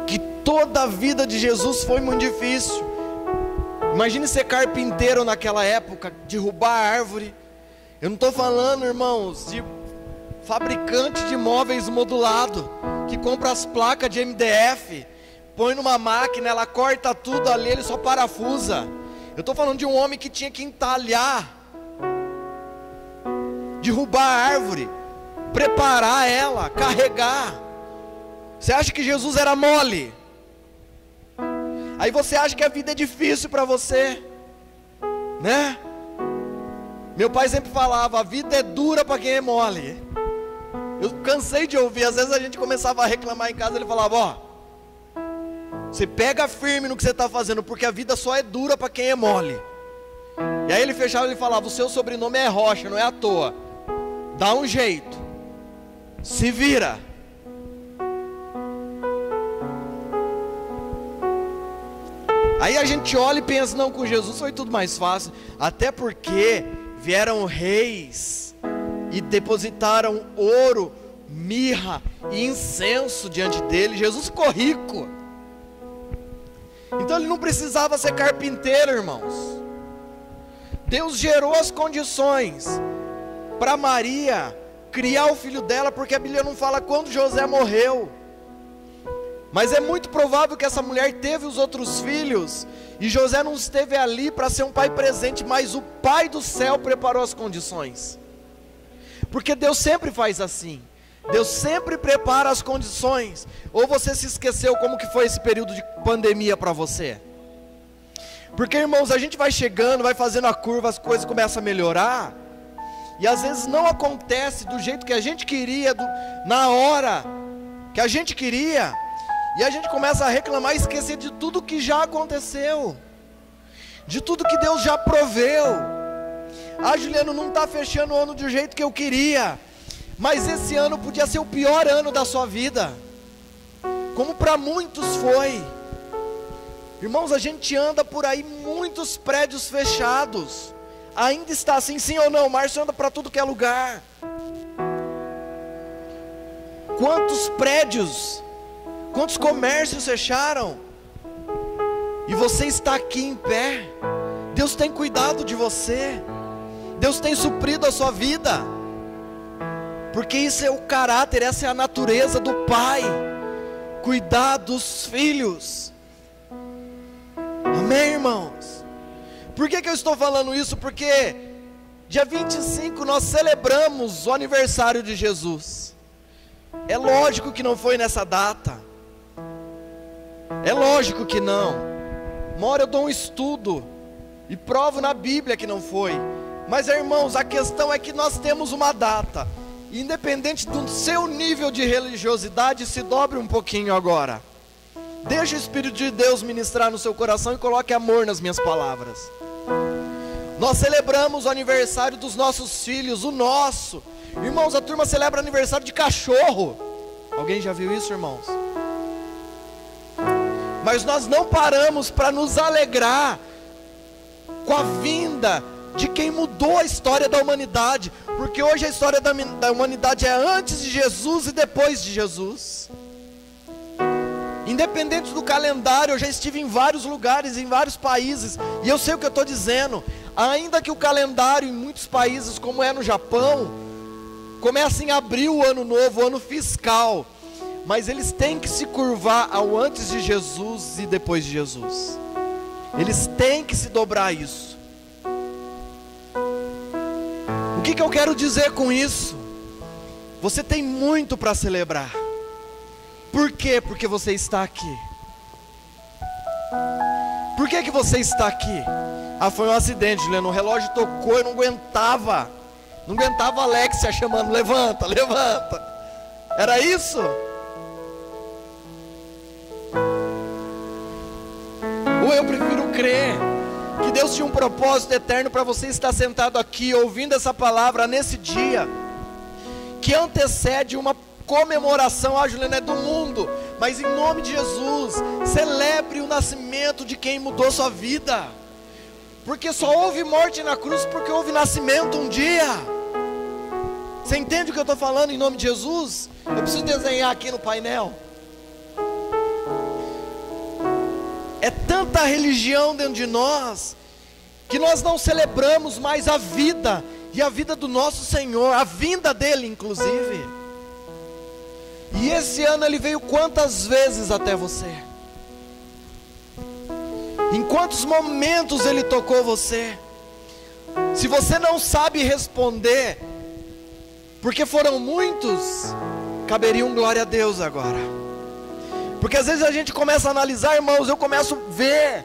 que toda a vida de Jesus foi muito difícil. Imagine ser carpinteiro naquela época, derrubar árvore. Eu não estou falando, irmãos, de fabricante de móveis modulado, que compra as placas de MDF, põe numa máquina, ela corta tudo ali, ele só parafusa. Eu estou falando de um homem que tinha que entalhar, derrubar a árvore, preparar ela, carregar. Você acha que Jesus era mole? Aí você acha que a vida é difícil para você, né? Meu pai sempre falava, a vida é dura para quem é mole. Eu cansei de ouvir, às vezes a gente começava a reclamar em casa, ele falava, ó, você pega firme no que você está fazendo, porque a vida só é dura para quem é mole. E aí ele fechava e falava, o seu sobrenome é Rocha, não é à toa. Dá um jeito, se vira. Aí a gente olha e pensa, não, com Jesus foi tudo mais fácil. Até porque vieram reis e depositaram ouro, mirra e incenso diante dele. Jesus ficou rico. Então ele não precisava ser carpinteiro, irmãos. Deus gerou as condições para Maria criar o filho dela, porque a Bíblia não fala quando José morreu. Mas é muito provável que essa mulher teve os outros filhos, e José não esteve ali para ser um pai presente, mas o Pai do céu preparou as condições. Porque Deus sempre faz assim. Deus sempre prepara as condições. Ou você se esqueceu como que foi esse período de pandemia para você? Porque, irmãos, a gente vai chegando, vai fazendo a curva, as coisas começam a melhorar, e às vezes não acontece do jeito que a gente queria, na hora que a gente queria. E a gente começa a reclamar e esquecer de tudo que já aconteceu, de tudo que Deus já proveu. Ah, Juliano, não está fechando o ano do jeito que eu queria, mas esse ano podia ser o pior ano da sua vida, como para muitos foi. Irmãos, a gente anda por aí, muitos prédios fechados. Ainda está assim, sim ou não? Márcio anda para tudo que é lugar. Quantos prédios, quantos comércios fecharam? E você está aqui em pé. Deus tem cuidado de você. Deus tem suprido a sua vida. Porque isso é o caráter, essa é a natureza do Pai. Cuidar dos filhos. Amém, irmãos? Por que eu estou falando isso? Porque dia 25 nós celebramos o aniversário de Jesus. É lógico que não foi nessa data. É lógico que não. Uma hora eu dou um estudo e provo na Bíblia que não foi. Mas, irmãos, a questão é que nós temos uma data. Independente do seu nível de religiosidade, se dobre um pouquinho agora. Deixa o Espírito de Deus ministrar no seu coração e coloque amor nas minhas palavras. Nós celebramos o aniversário dos nossos filhos, o nosso. Irmãos, a turma celebra aniversário de cachorro. Alguém já viu isso, irmãos? Mas nós não paramos para nos alegrar com a vinda de quem mudou a história da humanidade. Porque hoje a história da humanidade é antes de Jesus e depois de Jesus. Independente do calendário, eu já estive em vários lugares, em vários países, e eu sei o que eu estou dizendo. Ainda que o calendário em muitos países, como é no Japão, começa em abril, o ano novo, o ano fiscal, mas eles têm que se curvar ao antes de Jesus e depois de Jesus. Eles têm que se dobrar a isso. O que eu quero dizer com isso? Você tem muito para celebrar. Por quê? Porque você está aqui. Por que você está aqui? Ah, foi um acidente, Juliano. O relógio tocou, eu não aguentava. Não aguentava a Alexia chamando, levanta, levanta. Era isso? Ou eu prefiro crer que Deus tinha um propósito eterno para você estar sentado aqui, ouvindo essa palavra nesse dia, que antecede uma comemoração, Juliana, é do mundo, mas em nome de Jesus, celebre o nascimento de quem mudou sua vida, porque só houve morte na cruz porque houve nascimento um dia. Você entende o que eu estou falando em nome de Jesus? Eu preciso desenhar aqui no painel. É tanta religião dentro de nós, que nós não celebramos mais a vida, e a vida do nosso Senhor, a vinda dele inclusive. E esse ano ele veio quantas vezes até você? Em quantos momentos ele tocou você? Se você não sabe responder, porque foram muitos, caberia um glória a Deus agora. Porque às vezes a gente começa a analisar, irmãos, eu começo a ver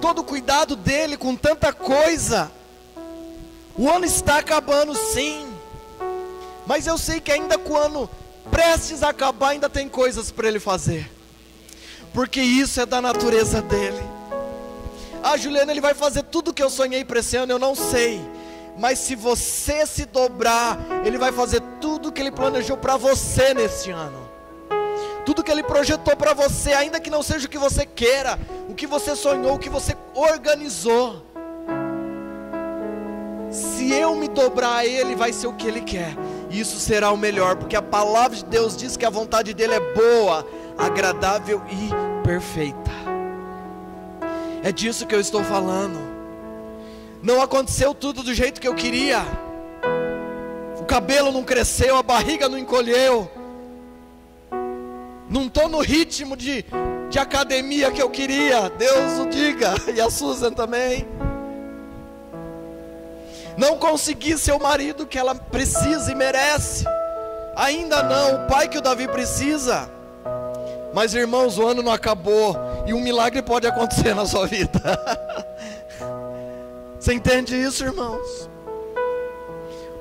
todo o cuidado dele com tanta coisa. O ano está acabando sim, mas eu sei que ainda com o ano prestes a acabar, ainda tem coisas para ele fazer, porque isso é da natureza dele. Juliana, ele vai fazer tudo o que eu sonhei para esse ano, eu não sei, mas se você se dobrar, ele vai fazer tudo o que ele planejou para você nesse ano, tudo que ele projetou para você, ainda que não seja o que você queira, o que você sonhou, o que você organizou. Se eu me dobrar a ele, vai ser o que ele quer, e isso será o melhor, porque a palavra de Deus diz que a vontade dele é boa, agradável e perfeita. É disso que eu estou falando. Não aconteceu tudo do jeito que eu queria, o cabelo não cresceu, a barriga não encolheu, não estou no ritmo de academia que eu queria, Deus o diga, e a Susan também. Não consegui ser o marido que ela precisa e merece, ainda não, o pai que o Davi precisa. Mas irmãos, o ano não acabou, e um milagre pode acontecer na sua vida. Você entende isso, irmãos?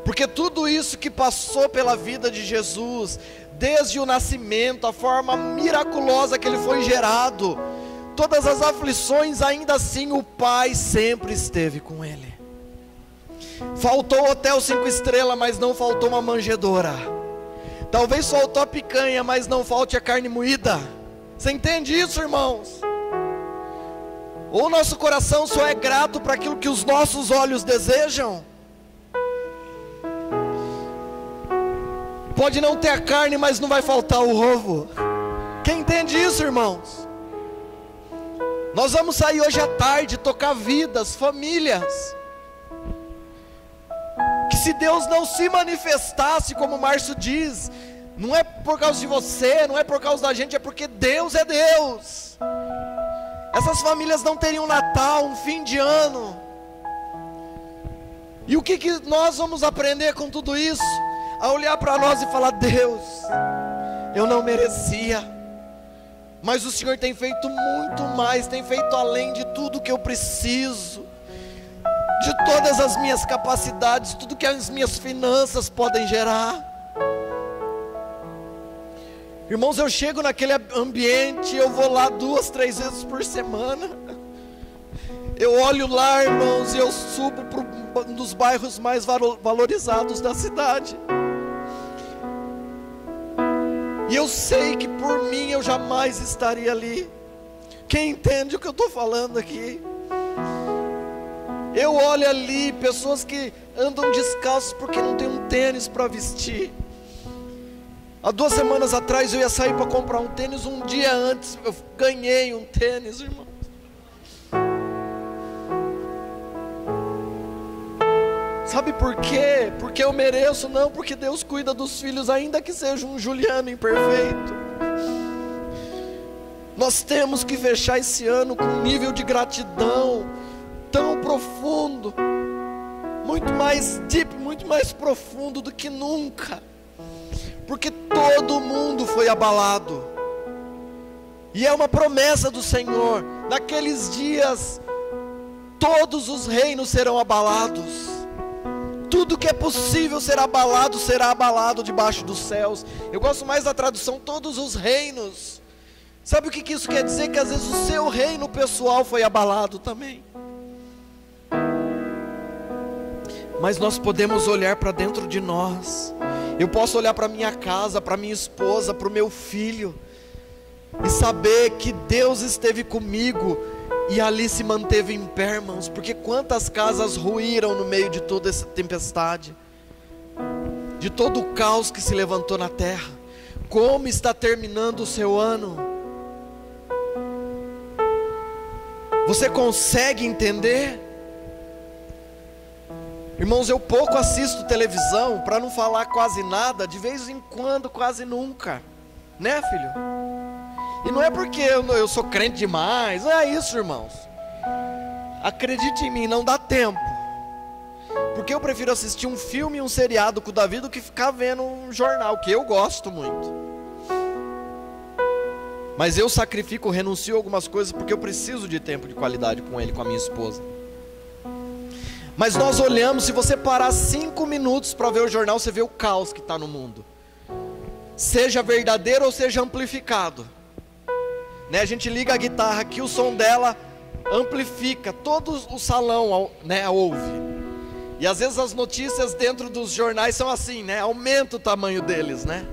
Porque tudo isso que passou pela vida de Jesus, desde o nascimento, a forma miraculosa que ele foi gerado, todas as aflições, ainda assim o Pai sempre esteve com ele. Faltou o hotel 5 estrelas, mas não faltou uma manjedoura. Talvez faltou a picanha, mas não falte a carne moída. Você entende isso, irmãos? Ou nosso coração só é grato para aquilo que os nossos olhos desejam? Pode não ter a carne, mas não vai faltar o ovo. Quem entende isso, irmãos? Nós vamos sair hoje à tarde, tocar vidas, famílias. Que se Deus não se manifestasse, como o Márcio diz, não é por causa de você, não é por causa da gente, é porque Deus é Deus. Essas famílias não teriam um Natal, um fim de ano. E o que nós vamos aprender com tudo isso? A olhar para nós e falar: Deus, eu não merecia, mas o Senhor tem feito muito mais, tem feito além de tudo que eu preciso, de todas as minhas capacidades, tudo que as minhas finanças podem gerar. Irmãos, eu chego naquele ambiente, eu vou lá 2, 3 vezes por semana. Eu olho lá, irmãos, e eu subo para um dos bairros mais valorizados da cidade. E eu sei que por mim eu jamais estaria ali. Quem entende o que eu estou falando aqui? Eu olho ali pessoas que andam descalços porque não tem um tênis para vestir. Há 2 semanas atrás eu ia sair para comprar um tênis. Um dia antes eu ganhei um tênis, irmão. Sabe por quê? Porque eu mereço? Não, porque Deus cuida dos filhos, ainda que seja um Juliano imperfeito. Nós temos que fechar esse ano com um nível de gratidão tão profundo, muito mais deep, muito mais profundo do que nunca, porque todo mundo foi abalado, e é uma promessa do Senhor: naqueles dias todos os reinos serão abalados. Tudo que é possível ser abalado, será abalado debaixo dos céus. Eu gosto mais da tradução, todos os reinos. Sabe o que isso quer dizer? Que às vezes o seu reino pessoal foi abalado também. Mas nós podemos olhar para dentro de nós. Eu posso olhar para minha casa, para minha esposa, para o meu filho, e saber que Deus esteve comigo e ali se manteve em pé, irmãos. Porque quantas casas ruíram no meio de toda essa tempestade, de todo o caos que se levantou na terra. Como está terminando o seu ano? Você consegue entender? Irmãos, eu pouco assisto televisão, para não falar quase nada, de vez em quando, quase nunca, né, filho? E não é porque eu sou crente demais, não é isso, irmãos. Acredite em mim, não dá tempo. Porque eu prefiro assistir um filme e um seriado com o Davi do que ficar vendo um jornal, que eu gosto muito. Mas eu sacrifico, renuncio algumas coisas porque eu preciso de tempo de qualidade com ele, com a minha esposa. Mas nós olhamos, se você parar 5 minutos para ver o jornal, você vê o caos que está no mundo. Seja verdadeiro ou seja amplificado. Né, a gente liga a guitarra aqui, o som dela amplifica, todo o salão, né, ouve. E às vezes as notícias dentro dos jornais são assim, né, aumenta o tamanho deles, né.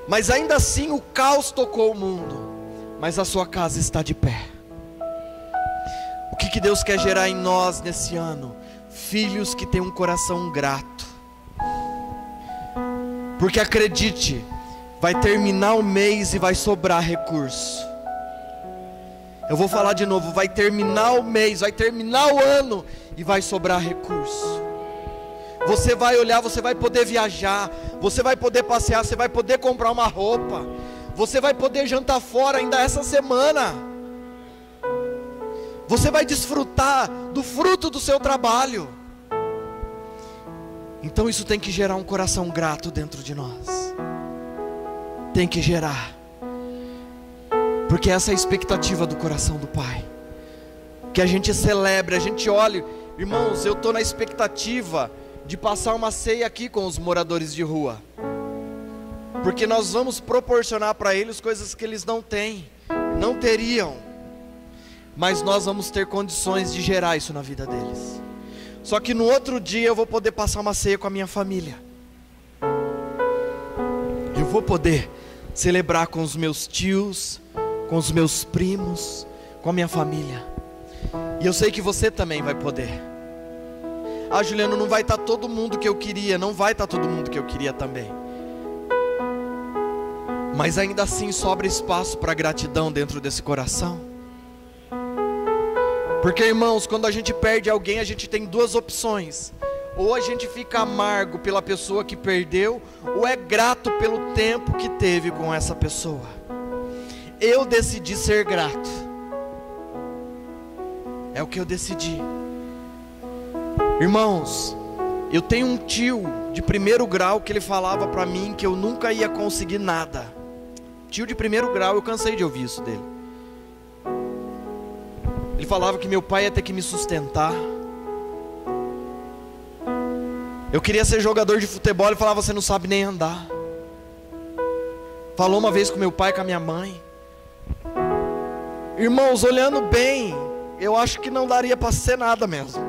Mas ainda assim o caos tocou o mundo, mas a sua casa está de pé. O que Deus quer gerar em nós nesse ano? Filhos que têm um coração grato. Porque acredite, vai terminar o mês e vai sobrar recurso. Eu vou falar de novo, vai terminar o mês, vai terminar o ano e vai sobrar recurso. Você vai olhar, você vai poder viajar, você vai poder passear, você vai poder comprar uma roupa, você vai poder jantar fora ainda essa semana. Você vai desfrutar do fruto do seu trabalho. Então isso tem que gerar um coração grato dentro de nós. Tem que gerar, porque essa é a expectativa do coração do Pai, que a gente celebre, a gente olhe. Irmãos, eu estou na expectativa de passar uma ceia aqui com os moradores de rua, porque nós vamos proporcionar para eles coisas que eles não têm, não teriam, mas nós vamos ter condições de gerar isso na vida deles. Só que no outro dia eu vou poder passar uma ceia com a minha família, eu vou poder celebrar com os meus tios, com os meus primos, com a minha família. E eu sei que você também vai poder. Ah, Juliano, não vai estar todo mundo que eu queria. Não vai estar todo mundo que eu queria também. Mas ainda assim sobra espaço para gratidão dentro desse coração. Porque, irmãos, quando a gente perde alguém, a gente tem 2 opções. Ou a gente fica amargo pela pessoa que perdeu, ou é grato pelo tempo que teve com essa pessoa. Eu decidi ser grato. É o que eu decidi. Irmãos, eu tenho um tio de 1º grau que ele falava para mim que eu nunca ia conseguir nada. Tio de 1º grau, eu cansei de ouvir isso dele. Ele falava que meu pai ia ter que me sustentar. Eu queria ser jogador de futebol, ele falava, você não sabe nem andar. falou uma vez com meu pai e com a minha mãe. Irmãos, olhando bem, eu acho que não daria para ser nada mesmo.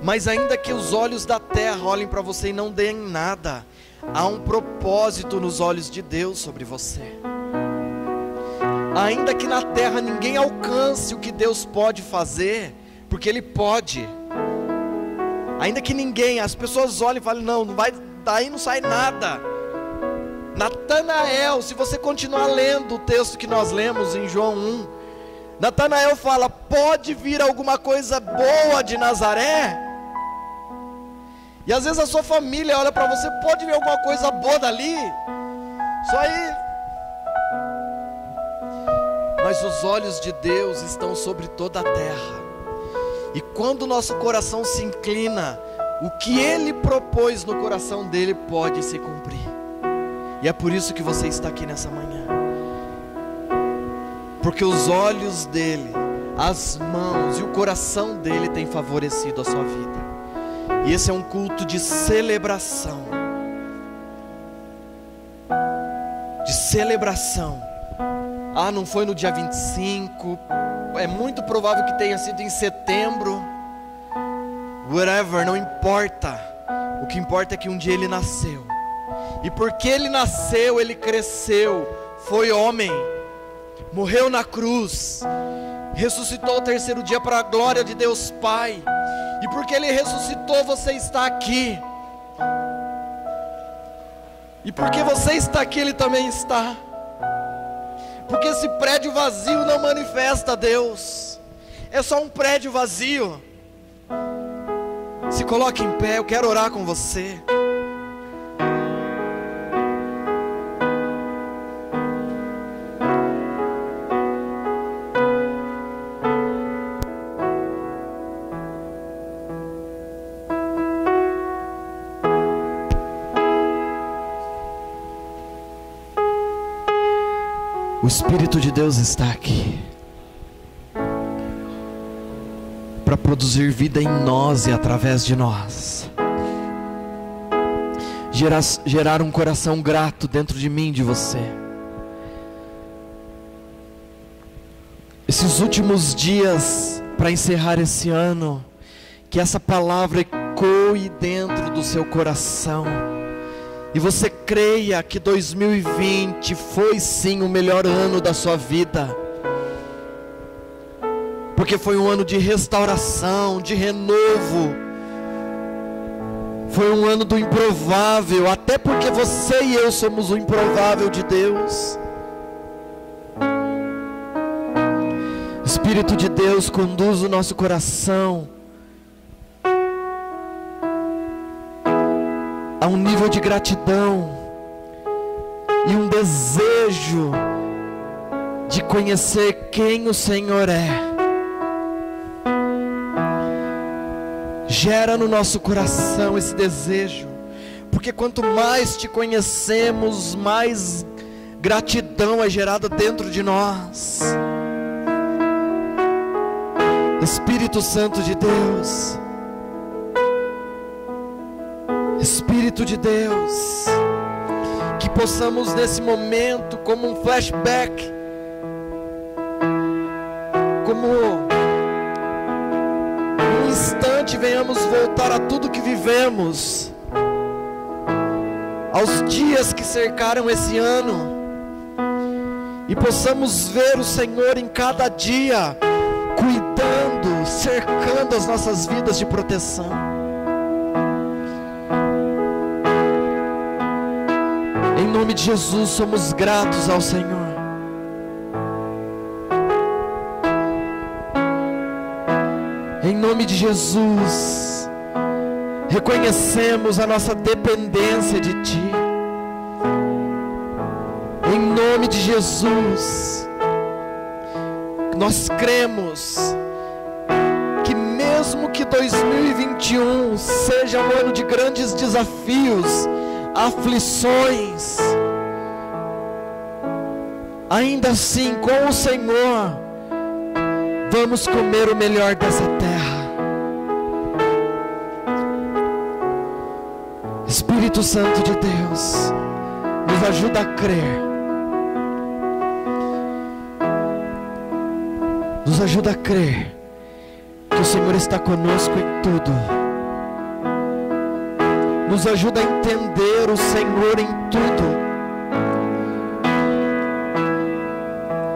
Mas ainda que os olhos da terra olhem para você e não deem nada, há um propósito nos olhos de Deus sobre você. Ainda que na terra ninguém alcance o que Deus pode fazer, porque Ele pode. Ainda que ninguém, as pessoas olhem e falem, não vai, daí não sai nada. Natanael, se você continuar lendo o texto que nós lemos em João 1, Natanael fala, pode vir alguma coisa boa de Nazaré? E às vezes a sua família olha para você, pode vir alguma coisa boa dali? Só aí. Mas os olhos de Deus estão sobre toda a terra. E quando o nosso coração se inclina, o que Ele propôs no coração dele pode se cumprir. E é por isso que você está aqui nessa manhã. Porque os olhos dele, as mãos e o coração dele têm favorecido a sua vida. E esse é um culto de celebração. De celebração. Ah, não foi no dia 25. É muito provável que tenha sido em setembro. Whatever, não importa. O que importa é que um dia ele nasceu. E porque ele nasceu, ele cresceu, foi homem, morreu na cruz, ressuscitou ao terceiro dia para a glória de Deus Pai. E porque ele ressuscitou, você está aqui. E porque você está aqui, ele também está. Porque esse prédio vazio não manifesta Deus. É só um prédio vazio. Se coloque em pé, eu quero orar com você. O Espírito de Deus está aqui para produzir vida em nós e através de nós, gerar um coração grato dentro de mim e de você. Esses últimos dias para encerrar esse ano, que essa palavra ecoe dentro do seu coração. E você creia que 2020 foi sim o melhor ano da sua vida. Porque foi um ano de restauração, de renovo. Foi um ano do improvável, até porque você e eu somos o improvável de Deus. Espírito de Deus, conduz o nosso coração a um nível de gratidão e um desejo de conhecer quem o Senhor é. Gera no nosso coração esse desejo, porque quanto mais te conhecemos, mais gratidão é gerada dentro de nós. Espírito Santo de Deus, Espírito de Deus, que possamos nesse momento, como um flashback, como um instante, venhamos voltar a tudo que vivemos, aos dias que cercaram esse ano, e possamos ver o Senhor em cada dia, cuidando, cercando as nossas vidas de proteção. Em nome de Jesus, somos gratos ao Senhor. Em nome de Jesus, reconhecemos a nossa dependência de Ti. Em nome de Jesus, nós cremos que mesmo que 2021 seja um ano de grandes desafios, aflições, ainda assim com o Senhor vamos comer o melhor dessa terra. Espírito Santo de Deus, nos ajuda a crer. Nos ajuda a crer que o Senhor está conosco em tudo. Nos ajuda a entender o Senhor em tudo,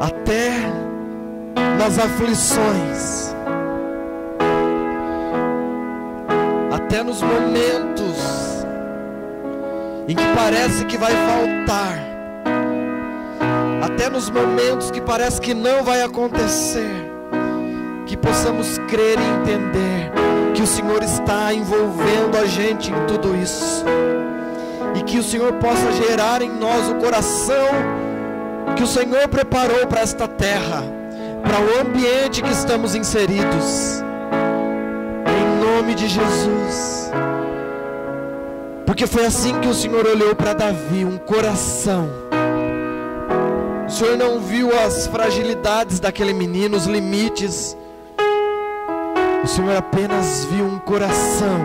até nas aflições, até nos momentos em que parece que vai faltar, até nos momentos que parece que não vai acontecer, que possamos crer e entender que o Senhor está envolvendo a gente em tudo isso, e que o Senhor possa gerar em nós o coração que o Senhor preparou para esta terra, para o ambiente que estamos inseridos, em nome de Jesus. Porque foi assim que o Senhor olhou para Davi, um coração. O Senhor não viu as fragilidades daquele menino, os limites. O Senhor apenas viu um coração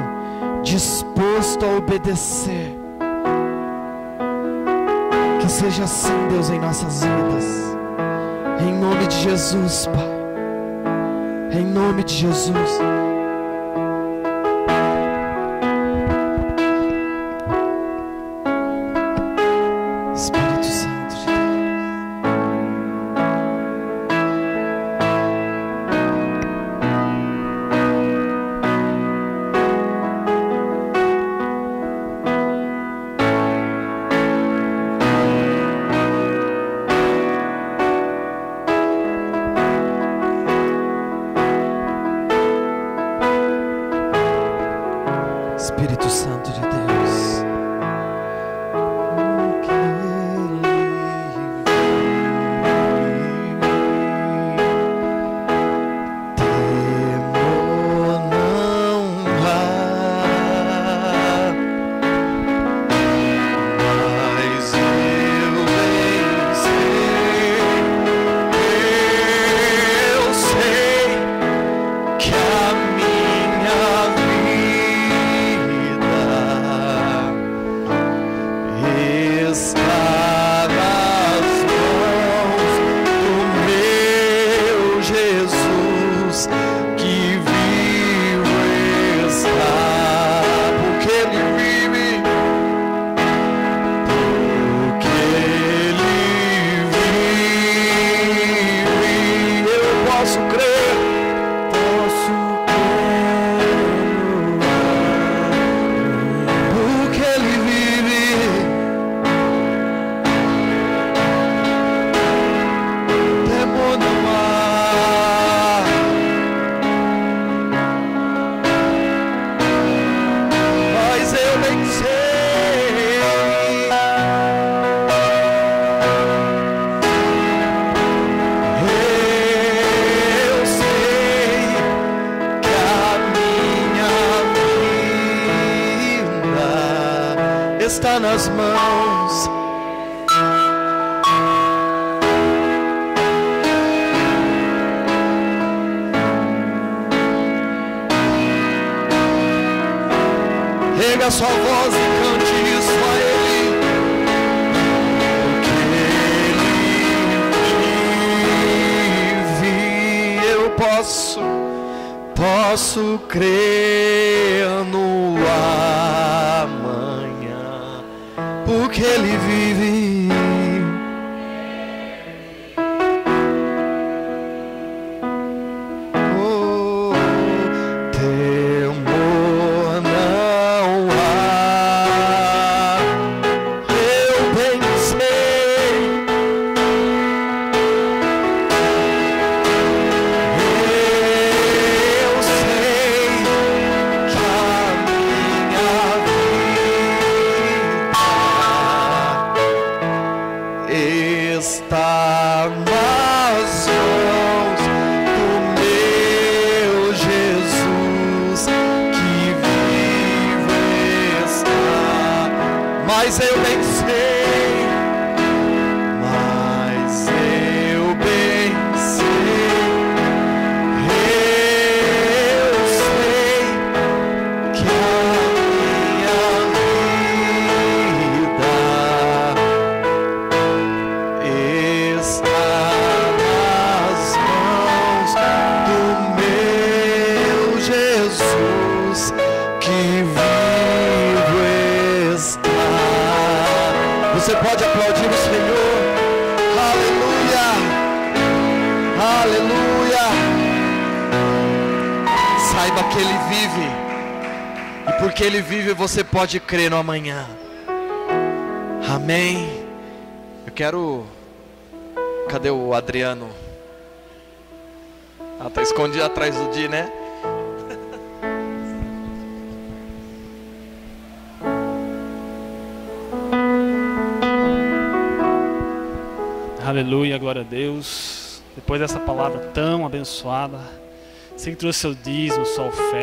disposto a obedecer. Que seja assim, Deus, em nossas vidas, em nome de Jesus, Pai, em nome de Jesus. Espírito Santo de Deus, Espírito Santo de Deus. Está nas mãos. Erga sua voz e cante isso a Ele. Porque Ele vive, eu posso crer no amanhã, porque Ele vive. Oh, temor não há, eu bem sei. Eu sei que a minha vida está nas mãos do meu Jesus, que vive está. Mas eu bem sei, mas eu bem sei, eu sei que a minha vida saiba que Ele vive. E porque Ele vive, você pode crer no amanhã. Amém. Eu quero... Cadê o Adriano? Ah, tá escondido atrás do Di, né? Aleluia, glória a Deus. Depois dessa palavra tão abençoada, você que trouxe seu dízimo, sua oferta.